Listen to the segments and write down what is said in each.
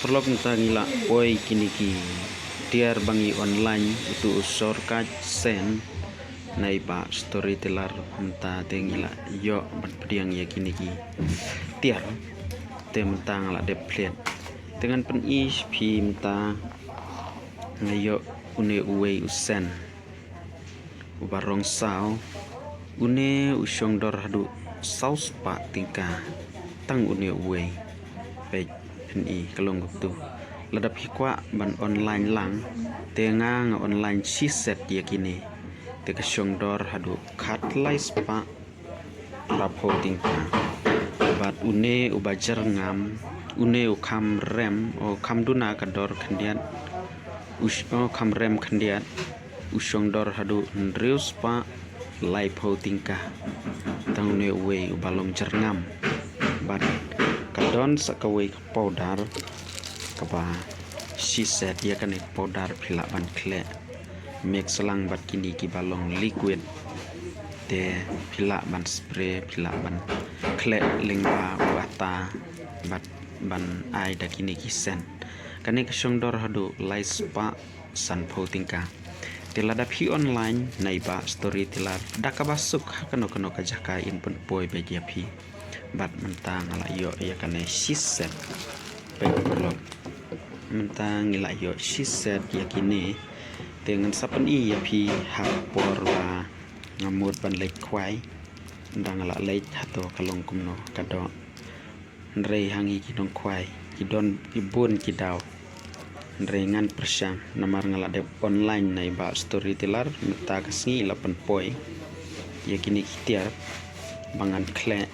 Perlok kita ngila poi kini ki tiar bangi online itu shortcut sen nai ba storyteller menta tengila yo berpediang ya kini ki tiar temtang la de plate dengan pen is pi menta ngayo une uwe usen ubarong sao une usyong dor hadu saus pa tingka tang une uwe baik ni kalong tu ladap hikwa ban online lang tenga online si set dia kini te kasyong dor hadu kat lais pa rapo tingka bat une ubajar ngam une ukam rem o kam duna kador kendiat usyo kam rem kendiat usyong dor hadu ndrius pa lai po tingka tang une uwe ubalong jerngam bat kadon sakawai powder kaba si set dia kan powder pila ban kle mix lang bat kini ki balong liquid te pila ban spray pila ban kle lingba wata bat ban ai da kini ki sen kane kasyong dor hadu lai spa san po tingka telada pi online naiba story telar dakabasuk kano kajaka in pun poi be dia pi bat mentang ala yo ya kane siset baik perlok mentang ila yo siset ya kini dengan sapen i ya pi hapor wa ngamut ban lek kwai ndang ala lek hato kalong kumno kado ndrei hangi kidong kwai kidon ibun kidaw ndrei ngan persyang namar ngala de online nai ba storyteller meta kasngi lapan poi ya kini kitiar bangan kle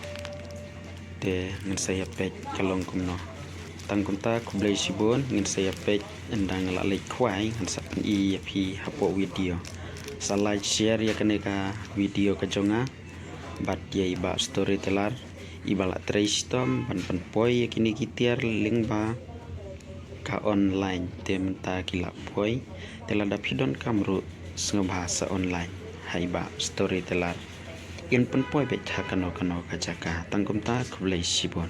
te ngin saya pek kalong kumno tangkum ta kublai sibon ngin saya pek endang la lek kwai ngin sapen i pi hapo video salai share ya kaneka video ka jonga bat ya iba storyteller ibala treistom ban pan poi ya kini kitiar link ba ka online te menta kila poi telada pidon kamru senga bahasa online haiba storyteller in pun poi bet kano kajaka tangkum ta kublai sibon